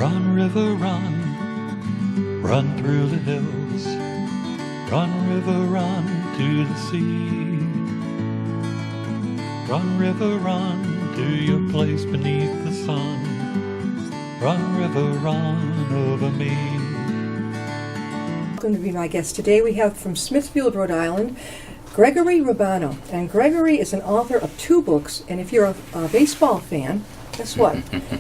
Run, river, run, run through the hills. Run, river, run to the sea. Run, river, run to your place beneath the sun. Run, river, run over me. Going to be my guest today. We have from Smithfield, Rhode Island, Gregory Rubano. And Gregory is an author of 2 books. And if you're a baseball fan, guess what?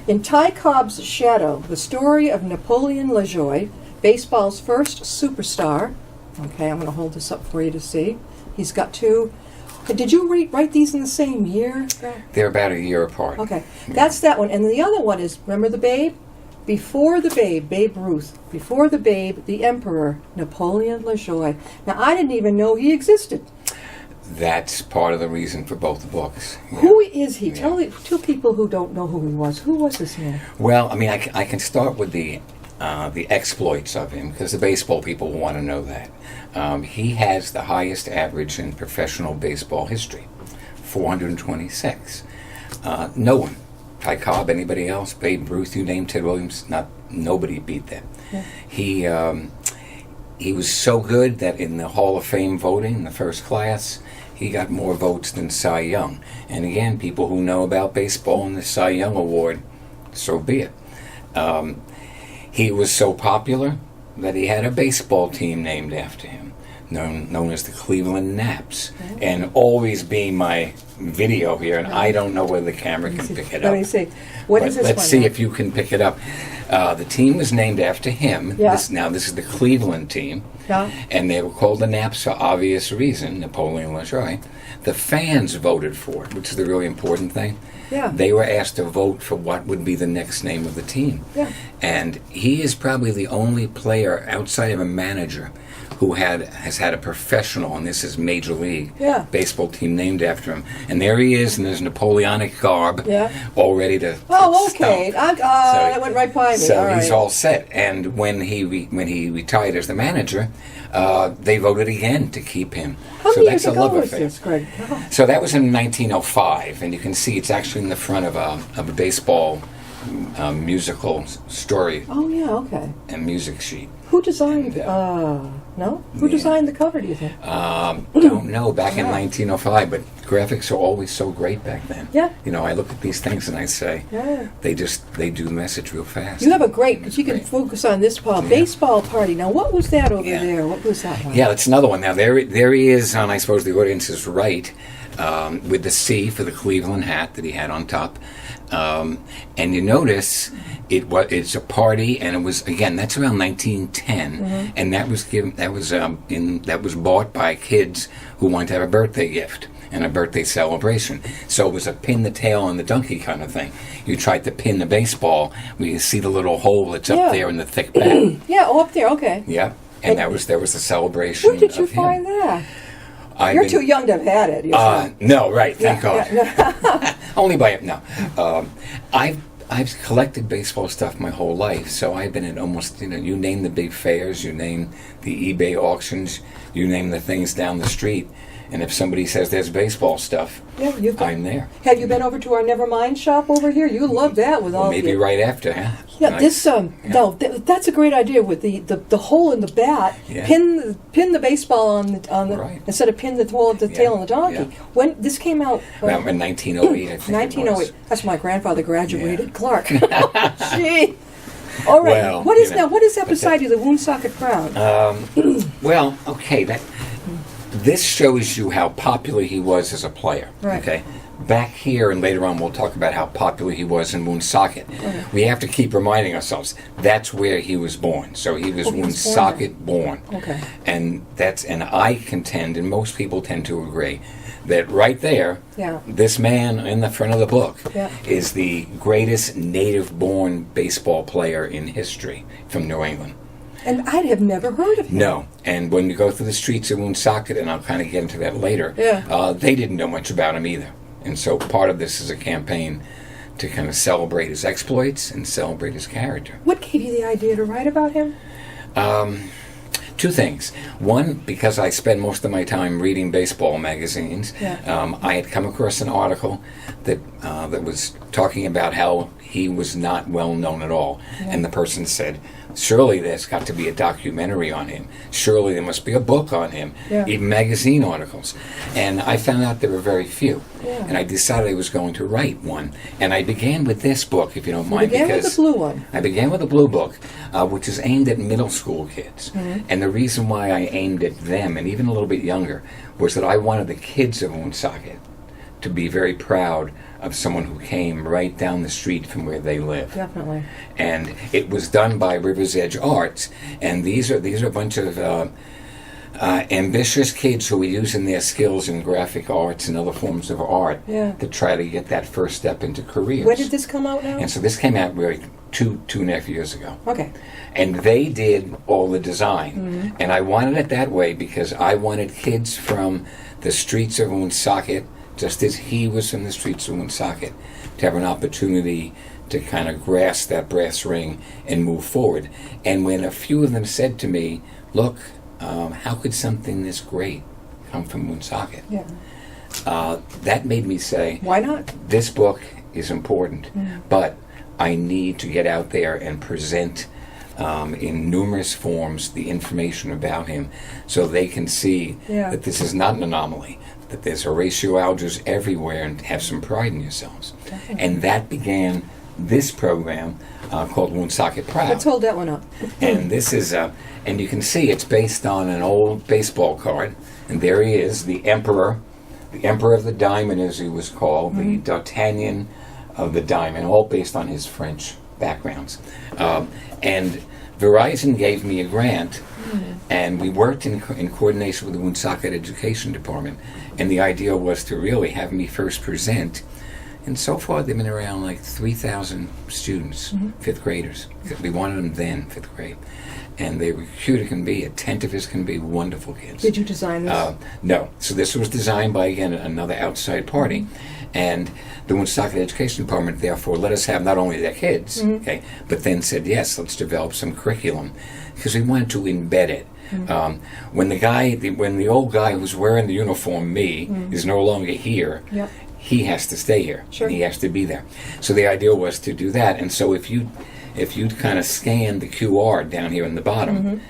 In Ty Cobb's Shadow, the story of Napoleon LaJoie, baseball's first superstar. Okay, I'm going to hold this up for you to see. He's got 2. Did you write these in the same year? They're about a year apart. Okay, that's that one. And the other one is, remember the Babe? Before the Babe, Babe Ruth. Before the Babe, the Emperor, Napoleon LaJoie. Now, I didn't even know he existed. That's part of the reason for both the books. Yeah. Who is he? Yeah. Tell people who don't know who he was. Who was this man? Well, I mean, I can start with the exploits of him, because the baseball people want to know that. He has the highest average in professional baseball history, 426. No one, Ty Cobb, anybody else, Babe Ruth, you name Ted Williams, nobody beat that. Yeah. He was so good that in the Hall of Fame voting, in the first class, he got more votes than Cy Young. And again, people who know about baseball and the Cy Young Award, so be it. He was so popular that he had a baseball team named after him, known as the Cleveland Naps. Oh. And always being my video here, and I don't know whether the camera can pick it up. Let me see. What is this Let's one see now? if you can pick it up. The team was named after him. Yeah. This is the Cleveland team. Yeah. And they were called the Naps for obvious reason, Napoleon LaJoie. The fans voted for it, which is the really important thing. Yeah. They were asked to vote for what would be the next name of the team. Yeah. And he is probably the only player outside of a manager who has had a professional, and this is Major League baseball team named after him. And there he is in his Napoleonic garb, all ready to okay. That went right by me. So all he's right. all set. And when he retired as the manager, they voted again to keep him. How So many that's years a ago love was affair. this, Greg? Oh. So that was in 1905, and you can see it's actually in the front of a baseball musical story Oh, yeah, okay. and music sheet. Who designed, And, no? Who designed the cover, do you think? Don't know, back in 1905, but graphics are always so great back then. Yeah. You know, I look at these things and I say, Yeah. they do the message real fast. You have a great, because you can focus on this baseball party. Now, what was that over there? What was that one? Yeah, that's another one. Now, there he is, and I suppose the audience is right, with the C for the Cleveland hat that he had on top. And you notice it's a party, and it was, again, that's around 1910, and that was bought by kids who wanted to have a birthday gift and a birthday celebration. So it was a pin the tail on the donkey kind of thing. You tried to pin the baseball, where you see the little hole that's up there in the thick bat. Yeah, up there, okay. Yeah, and there was a celebration. Where did you of him. find that? You're too young to have had it. No, right, thank God. Yeah. Only by it, no. I've collected baseball stuff my whole life, so I've been at almost, you name the big fairs, you name the eBay auctions, you name the things down the street, and if somebody says there's baseball stuff, I'm there. Have you been over to our Nevermind shop over here? You love that with all maybe right after, huh? Yeah, no, that's a great idea with the hole in the bat. Yeah. Pin the baseball on the Right. instead of pin the tail on the donkey. Yeah. When this came out, Around in 1908, I think. 1908. That's when my grandfather graduated. Clark. Gee. All right. Well, what is that beside you? The Woonsocket Crown. Well, okay, this shows you how popular he was as a player. Right. Okay. Back here, and later on we'll talk about how popular he was in Woonsocket. Okay. We have to keep reminding ourselves that's where he was born. So he was Woonsocket born. Okay. And I contend, and most people tend to agree, that right there, this man in the front of the book is the greatest native-born baseball player in history from New England. And I'd have never heard of him. No. And when you go through the streets of Woonsocket, and I'll kind of get into that later, they didn't know much about him either. And so part of this is a campaign to kind of celebrate his exploits and celebrate his character. What gave you the idea to write about him? Two things. One, because I spend most of my time reading baseball magazines, I had come across an article that was talking about how he was not well known at all. And the person said, surely there's got to be a documentary on him. Surely there must be a book on him, even magazine articles. And I found out there were very few. And I decided I was going to write one. And I began with this book, if you don't mind. You began with the blue one. I began with the blue book, which is aimed at middle school kids. And the reason why I aimed at them, and even a little bit younger, was that I wanted the kids of Woonsocket to be very proud of someone who came right down the street from where they live. Definitely. And it was done by River's Edge Arts, and these are a bunch of ambitious kids who are using their skills in graphic arts and other forms of art to try to get that first step into careers. When did this come out now? And so this came out really two and a half years ago. Okay. And they did all the design. And I wanted it that way because I wanted kids from the streets of Woonsocket, just as he was from the streets of Woonsocket, to have an opportunity to kind of grasp that brass ring and move forward. And when a few of them said to me, look, how could something this great come from Woonsocket? That made me say, why not? This book is important, but I need to get out there and present in numerous forms the information about him so they can see that this is not an anomaly, that there's Horatio Algers everywhere, and have some pride in yourselves. Definitely. And that began this program called Woonsocket Proud. Let's hold that one up. And this is, and you can see it's based on an old baseball card. And there he is, the Emperor of the Diamond, as he was called, the D'Artagnan of the Diamond, all based on his French backgrounds. And Verizon gave me a grant, and we worked in coordination with the Woonsocket Education Department. And the idea was to really have me first present. And so far, they've been around like 3,000 students, fifth graders. We wanted them then, fifth grade. And they were cute as can be, attentive as can be, wonderful kids. Did you design this? No. So this was designed by, again, another outside party. And the Woonsocket Education Department, therefore, let us have not only their kids, okay, but then said, yes, let's develop some curriculum. Because we wanted to embed it. When the old guy who's wearing the uniform, me, is no longer here, he has to stay here. Sure. And he has to be there. So the idea was to do that. And so if you kind of scan the QR down here in the bottom,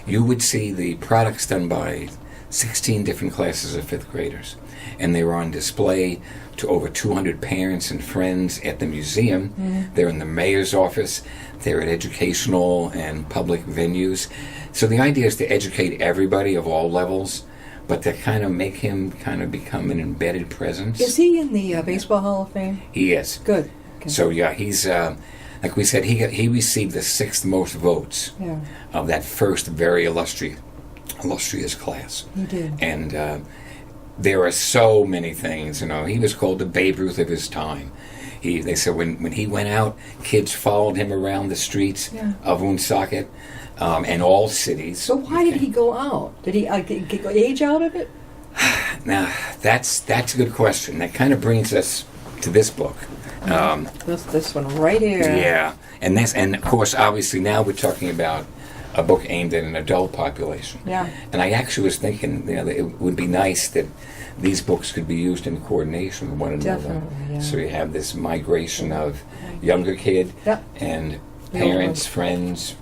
you would see the products done by 16 different classes of fifth graders. And they were on display to over 200 parents and friends at the museum. They're in the mayor's office. They're at educational and public venues. So the idea is to educate everybody of all levels, but to kind of make him kind of become an embedded presence. Is he in the Baseball Hall of Fame? He is. Good. Okay. So yeah, he's like we said, he received the 6th most votes of that first very illustrious class. He did. And there are so many things. You know, he was called the Babe Ruth of his time. They said when he went out, kids followed him around the streets of Woonsocket and all cities. So why did he go out? Did he get age out of it? Now, that's a good question. That kind of brings us to this book. This one right here. Yeah, and of course, obviously, now we're talking about a book aimed at an adult population. Yeah. And I actually was thinking, that it would be nice that these books could be used in coordination with one another. Definitely, yeah. So you have this migration of younger kid and parents, friends,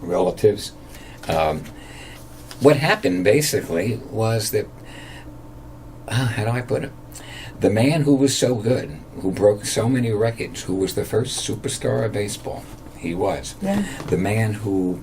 relatives. What happened basically was that, how do I put it? The man who was so good, who broke so many records, who was the first superstar of baseball, he was. Yeah. The man who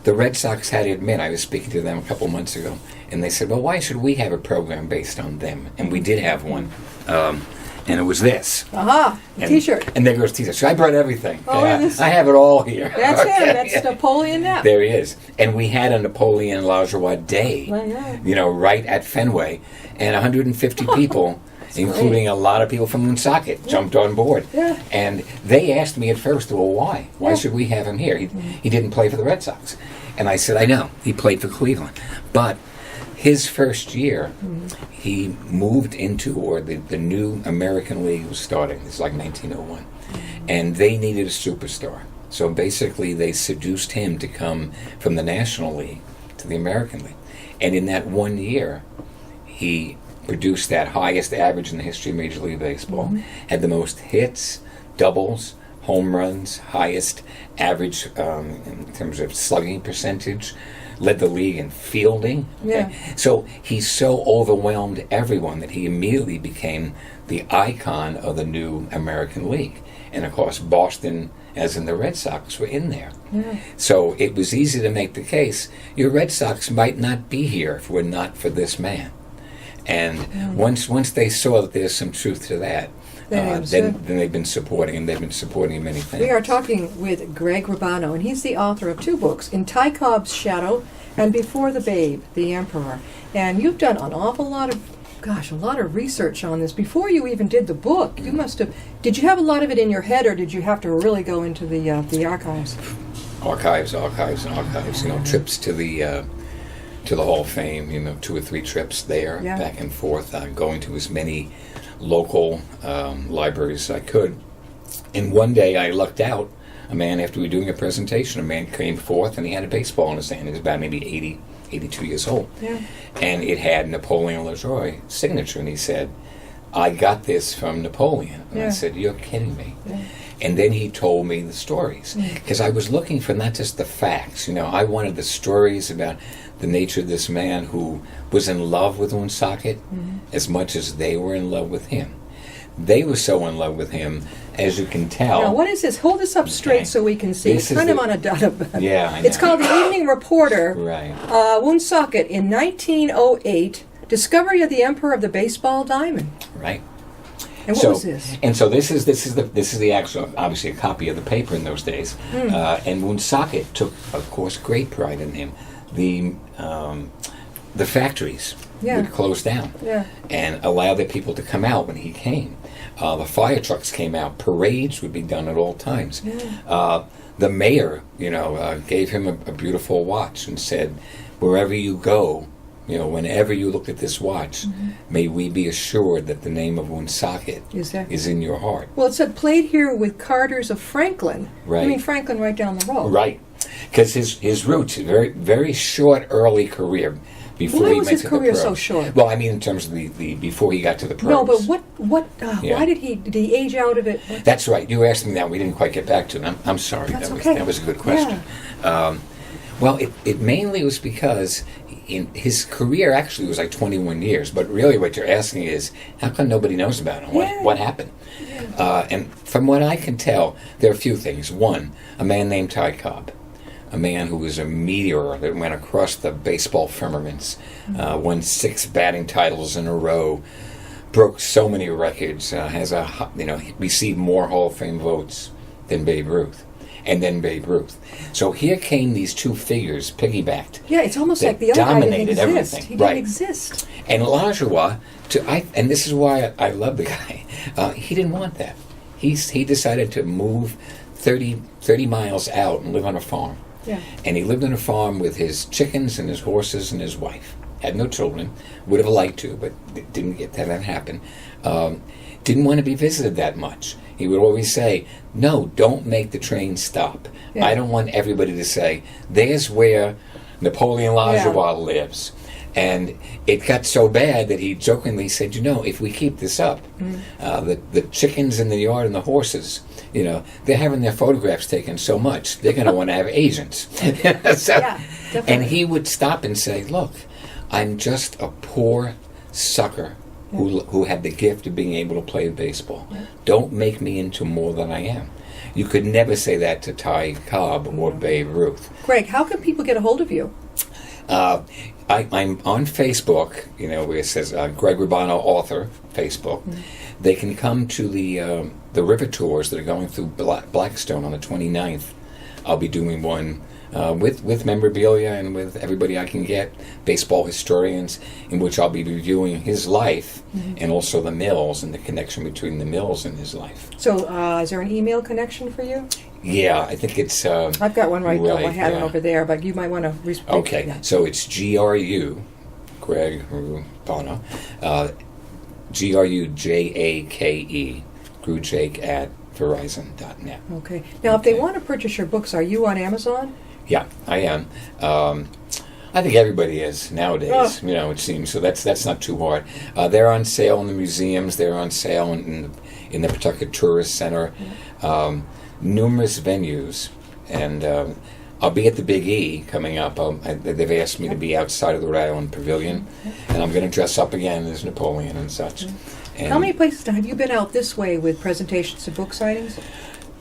the Red Sox had to admit, I was speaking to them a couple months ago, and they said, well, why should we have a program based on them? And we did have one. And it was this. Aha! T-shirt. And there goes T-shirt. So I brought everything. Oh, I have it all here. That's him. That's Napoleon Knapp. There he is. And we had a Napoleon Lajoie Day, right at Fenway. And 150 people, including a lot of people from Woonsocket, jumped on board. Yeah. And they asked me at first, well, why? Why should we have him here? He didn't play for the Red Sox. And I said, I know. He played for Cleveland. But his first year, he moved into, or the new American League was starting. It's like 1901. And they needed a superstar. So basically, they seduced him to come from the National League to the American League. And in that 1 year, he produced that highest average in the history of Major League Baseball, had the most hits, doubles, home runs, highest average in terms of slugging percentage, led the league in fielding. Yeah. So he so overwhelmed everyone that he immediately became the icon of the new American League. And of course, Boston, as in the Red Sox, were in there. Yeah. So it was easy to make the case, your Red Sox might not be here if it were not for this man. And once they saw that there's some truth to that, then they've been supporting him. They've been supporting him many things. We are talking with Greg Rubano, and he's the author of 2 books, In Ty Cobb's Shadow and Before the Babe, the Emperor. And you've done an awful lot of, a lot of research on this. Before you even did the book, you must have, did you have a lot of it in your head, or did you have to really go into the archives? Archives. Trips to the Hall of Fame, 2 or 3 trips there, back and forth, going to as many local libraries as I could. And one day I lucked out. A man, after we were doing a presentation, a man came forth and he had a baseball in his hand. He was about maybe 80, 82 years old. Yeah. And it had Napoleon LaJoie's signature. And he said, I got this from Napoleon. And I said, you're kidding me. Yeah. And then he told me the stories. Because I was looking for not just the facts. I wanted the stories about the nature of this man who was in love with Woonsocket as much as they were in love with him. They were so in love with him, as you can tell. Now, what is this? Hold this up straight so we can see. It's kind of on a dot. Yeah, I know. It's called The Evening Reporter. Right. Woonsocket in 1908. Discovery of the Emperor of the Baseball Diamond. Right. And what was this? And so this is the actual, obviously, a copy of the paper in those days. And Woonsocket took, of course, great pride in him. The factories would close down and allow the people to come out when he came. The fire trucks came out. Parades would be done at all times. The mayor, gave him a beautiful watch and said, wherever you go, whenever you look at this watch, may we be assured that the name of Woonsocket is in your heart. Well, it said played here with Carters of Franklin. Right. I mean Franklin right down the road. Right. Because his roots, very, very short early career before Why he was went his to the career pros. so short? Well, I mean in terms of the before he got to the pros. No, but why did he age out of it? That's right. You asked me that. We didn't quite get back to it. I'm sorry. That's That was a good question. Yeah. Well, it mainly was because in his career actually was like 21 years, but really what you're asking is, how come nobody knows about him? What happened? And from what I can tell, there are a few things. One, a man named Ty Cobb, a man who was a meteor that went across the baseball firmaments, won 6 batting titles in a row, broke so many records, received more Hall of Fame votes than Babe Ruth. And then Babe Ruth. So here came these 2 figures piggybacked. Yeah, it's almost like the other guy didn't exist. Everything. He didn't exist. And LaJoie, and this is why I love the guy, he didn't want that. He decided to move 30 miles out and live on a farm. Yeah. And he lived on a farm with his chickens and his horses and his wife. Had no children. Would have liked to, but didn't get that happen. Didn't want to be visited that much. He would always say, no, don't make the train stop. Yeah. I don't want everybody to say, there's where Napoleon LaJoie lives. And it got so bad that he jokingly said, if we keep this up, the chickens in the yard and the horses, they're having their photographs taken so much, they're going to want to have agents. And he would stop and say, look, I'm just a poor sucker who had the gift of being able to play baseball. Don't make me into more than I am. You could never say that to Ty Cobb or Babe Ruth. Greg, how can people get a hold of you? I'm on Facebook, where it says Greg Rubano Author, Facebook. They can come to the river tours that are going through Blackstone on the 29th. I'll be doing one with memorabilia and with everybody I can get, baseball historians, in which I'll be reviewing his life and also the mills and the connection between the mills and his life. So is there an email connection for you? Yeah, I think it's... I've got one right I had it over there, but you might want to... Okay, so it's GRU, Greg Rubano, GRUJAKE, Grujake at Verizon.net. Okay. Now, if they want to purchase your books, are you on Amazon? Yeah, I am. I think everybody is nowadays. Oh. It seems so. That's not too hard. They're on sale in the museums. They're on sale in the Pawtucket Tourist Center. Numerous venues, and I'll be at the Big E coming up. They've asked me to be outside of the Rhode Island Pavilion, and I'm going to dress up again as Napoleon and such. And How many places have you been out this way with presentations and book sightings?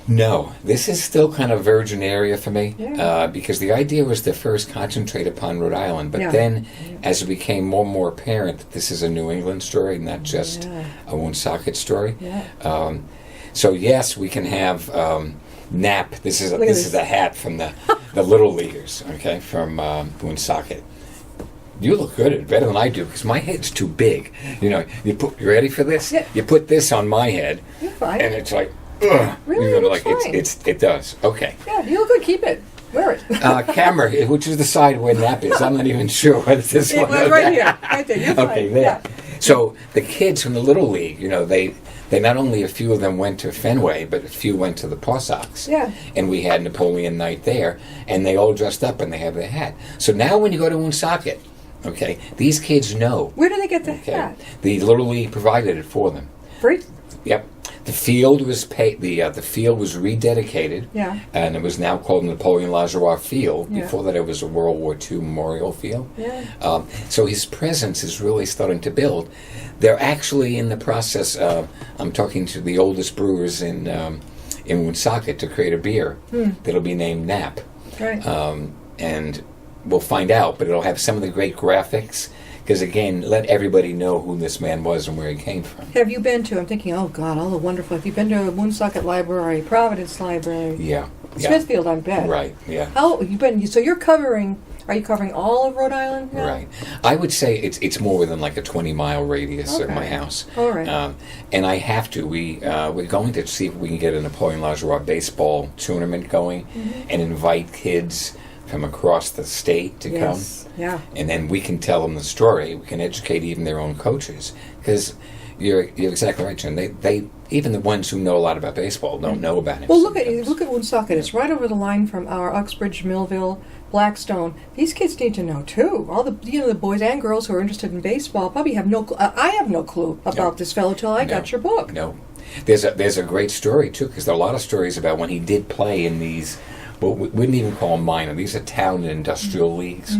no, this is still kind of virgin area for me, Yeah. because the idea was to first concentrate upon Rhode Island, but Yeah. then as it became more and more apparent that this is a New England story, not just a Woonsocket story. Yeah. So yes, we can have Nap. This is Look at this this. is a hat from the Little Leaguers, okay, from Woonsocket. You look good at it, better than I do, because my head's too big. You ready for this? Yeah. You put this on my head, You're fine. and it's like, ugh. Really? You It know, looks like fine. it does. Okay. Yeah, you look good. Keep it. Wear it. Camera, which is the side where Nap is. I'm not even sure whether this It one. was or right that. here. Right there. You're Okay, fine. there. Yeah. So the kids from the Little League, they not only a few of them went to Fenway, but a few went to the Paw Sox. Yeah. And we had Napoleon Night there, and they all dressed up and they have their hat. So now when you go to Woonsocket, okay, these kids know. Where do they get the Okay, hat? the Little League provided it for them. Free? Yep. The field was the field was rededicated, Yeah. and it was now called Napoleon Lajoie Field. Yeah. Before that, it was a World War II memorial field. Yeah. So his presence is really starting to build. They're actually in the process. I'm talking to the oldest brewers in Woonsocket to create a beer that'll be named Nap, Right. and we'll find out. But it'll have some of the great graphics. Because again, let everybody know who this man was and where he came from. Have you been to? I'm thinking, oh God, all the wonderful. Have you been to Woonsocket Library, Providence Library, Yeah. Smithfield? I bet. Right. Yeah. How you've been? So you're covering? Are you covering all of Rhode Island now? Right. I would say it's more within like a 20-mile radius of my Okay. house. All right. And I have to. We're going to see if we can get a Napoleon Lajoie baseball tournament going and invite kids from across the state to Yes. come. Yeah. And then we can tell them the story. We can educate even their own coaches. Because you're exactly right, Jen. They even the ones who know a lot about baseball don't know about it. Well, look at Woonsocket. It's right over the line from our Uxbridge, Millville, Blackstone. These kids need to know too. All the the boys and girls who are interested in baseball probably have no. I have no clue about this fellow till I got your book. No. There's a great story too, because there are a lot of stories about when he did play in these. Well, we wouldn't even call them minor. These are town and industrial leagues.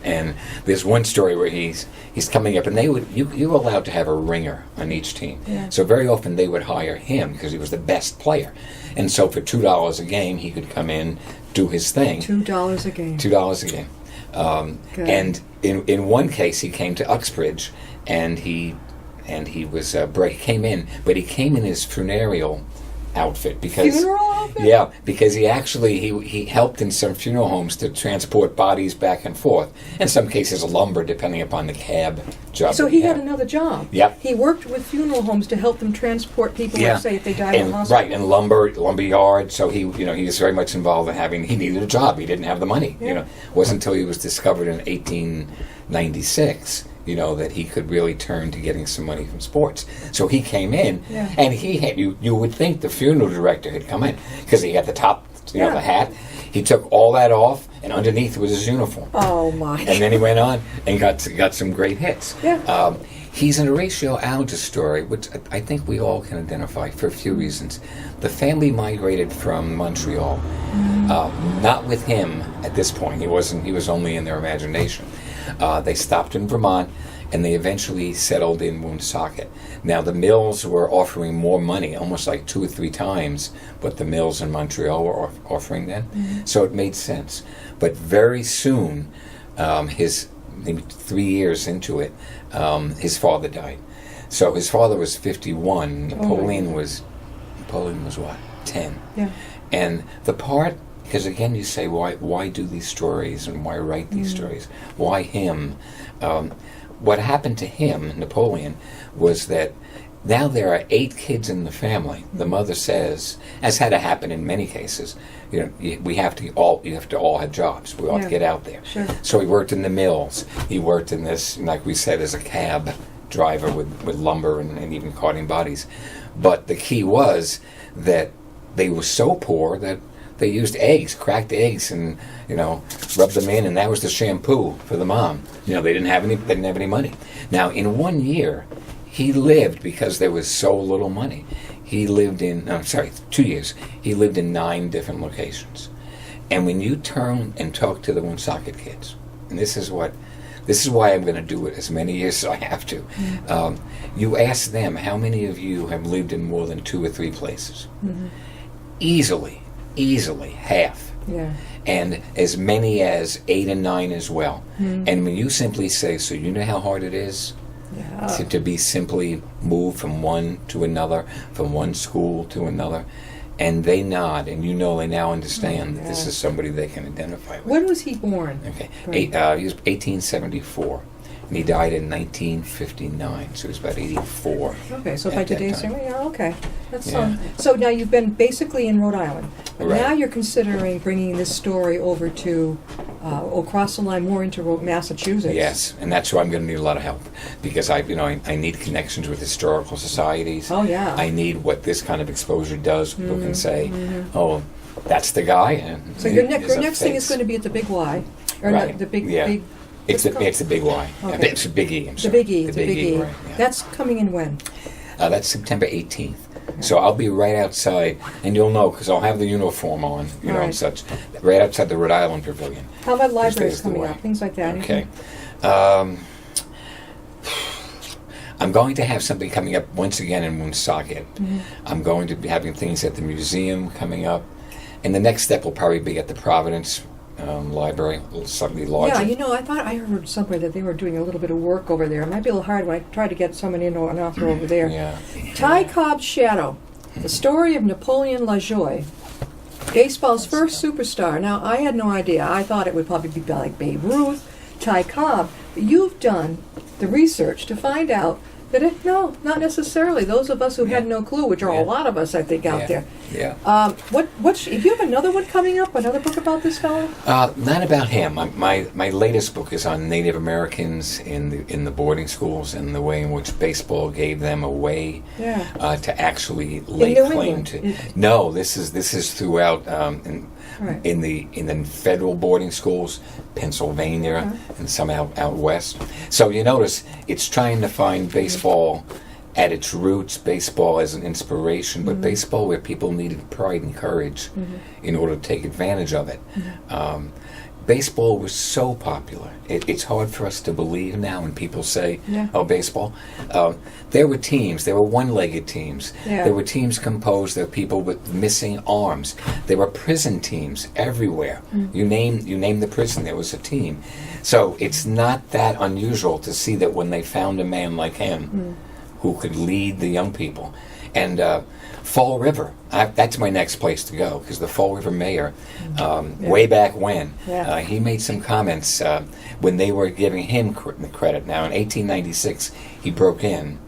And there's one story where he's coming up, and you were allowed to have a ringer on each team. Yeah. So very often they would hire him because he was the best player. And so for $2 a game, he could come in, do his thing. $2 a game. $2 a game. Good. And in one case, he came to Uxbridge, and he was came in, but he came in his funereal outfit because Funeral outfit? Yeah, because he helped in some funeral homes to transport bodies back and forth. In some cases, lumber, depending upon the cab job. So that he had another job. Yep. He worked with funeral homes to help them transport people, let's say, if they died in and, the hospital. right, and lumber yard. So he was very much involved in he needed a job. He didn't have the money. Yeah. It wasn't until he was discovered in 1896. That he could really turn to getting some money from sports. So he came in, Yeah. and he had you would think the funeral director had come in because he had the top, Yeah. the hat. He took all that off, and underneath was his uniform. Oh my! And then he went on and got some great hits. Yeah. He's in Horatio Alger's story, which I think we all can identify for a few reasons. The family migrated from Montreal, not with him at this point. He was only in their imagination. They stopped in Vermont, and they eventually settled in Woonsocket. Now, the mills were offering more money, almost like 2 or 3 times what the mills in Montreal were offering then. So it made sense. But very soon, maybe 3 years into it, his father died. So his father was 51. Napoleon was what? 10. Yeah. And the part, because again you say, why do these stories and why write these stories? Why him? What happened to him, Napoleon, was that now there are 8 kids in the family. The mother says, as had to happen in many cases, you have to all have jobs. We all have to get out there. Sure. So he worked in the mills. He worked in this, like we said, as a cab driver with lumber and even carting bodies. But the key was that they were so poor that they used eggs, cracked eggs, and rubbed them in, and that was the shampoo for the mom. They didn't have any money. Now, in 1 year, he lived, because there was so little money. He lived in 2 years. He lived in 9 different locations. And when you turn and talk to the Woonsocket kids, and this is why I'm going to do it as many years as I have to. You ask them, how many of you have lived in more than 2 or 3 places? Mm-hmm. Easily half. Yeah. And as many as 8 and 9 as well. Mm-hmm. And when you simply say, so you know how hard it is to be simply moved from one to another, from one school to another, and they nod, and they now understand that this is somebody they can identify with. When was he born? Okay, he was 1874, and he died in 1959, so he was about 84. Okay, so by today's time, okay. That's Yeah. So now you've been basically in Rhode Island. Right. Now you're considering bringing this story over to, across the line, more into Massachusetts. Yes, and that's where I'm going to need a lot of help, because I need connections with historical societies. Oh, yeah. I need what this kind of exposure does. People can say, oh, that's the guy. And so your next thing is going to be at the Big Y. Or right. not, the big... Yeah. big it's the Big Y. Okay. It's the Big E. The Big E. The Big E. Right, yeah. That's coming in when? That's September 18th. So I'll be right outside, and you'll know, because I'll have the uniform on, and such, right outside the Rhode Island Pavilion. How about libraries coming up, things like that? Okay. I'm going to have something coming up once again in Woonsocket. Mm-hmm. I'm going to be having things at the museum coming up, and the next step will probably be at the Providence Library, slightly larger. Yeah, I thought I heard somewhere that they were doing a little bit of work over there. It might be a little hard when I try to get someone an author over there. Yeah. Ty Cobb's Shadow, the story of Napoleon LaJoie, baseball's first superstar. Now, I had no idea. I thought it would probably be like Babe Ruth, Ty Cobb. But you've done the research to find out that no, not necessarily. Those of us who had no clue, which are a lot of us, I think, out there. Yeah. If you have another one coming up, another book about this fellow? Not about him. My latest book is on Native Americans in the boarding schools and the way in which baseball gave them a way to actually lay claim to. No, this is throughout in the federal boarding schools, Pennsylvania, and some out west. So you notice it's trying to find baseball at its roots, baseball as an inspiration, but baseball where people needed pride and courage in order to take advantage of it. Baseball was so popular. It's hard for us to believe now when people say, oh, baseball. There were teams. There were one-legged teams. Yeah. There were teams composed of people with missing arms. There were prison teams everywhere. You name the prison, there was a team. So it's not that unusual to see that when they found a man like him who could lead the young people. And Fall River, that's my next place to go, because the Fall River mayor, way back when, he made some comments when they were giving him credit. Now, in 1896, he broke in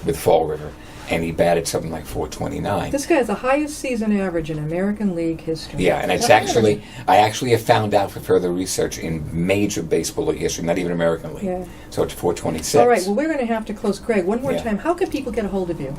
with Fall River, and he batted something like .429. This guy has the highest season average in American League history. Yeah, and it's I actually have found out for further research in major baseball league history, not even American League. Yeah. So it's .426. All right, well, we're going to have to close. Greg, one more time, how can people get a hold of you?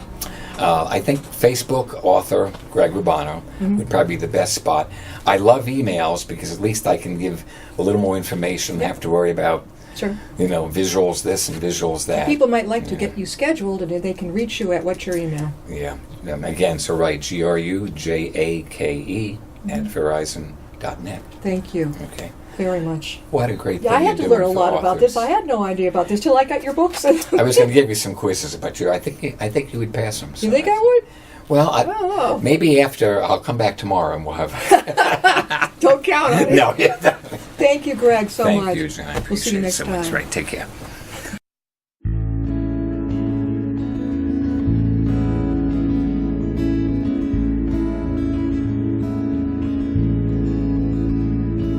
I think Facebook author Greg Rubano would probably be the best spot. I love emails because at least I can give a little more information. Have to worry about visuals this and visuals that. People might like to get you scheduled, and they can reach you at what's your email? Yeah. Again, so write GRUJAKE at Verizon.net. Thank you. Okay. Very much. What a great thing. I had to learn a lot about this. I had no idea about this till I got your books. I was going to give you some quizzes about you. I think you would pass them. So you think I would? Well, maybe after I'll come back tomorrow and we'll have. Don't count on it. No. Thank you, Greg, so much. Thank you, John. I appreciate We'll see you next it so time. much. Right. Take care.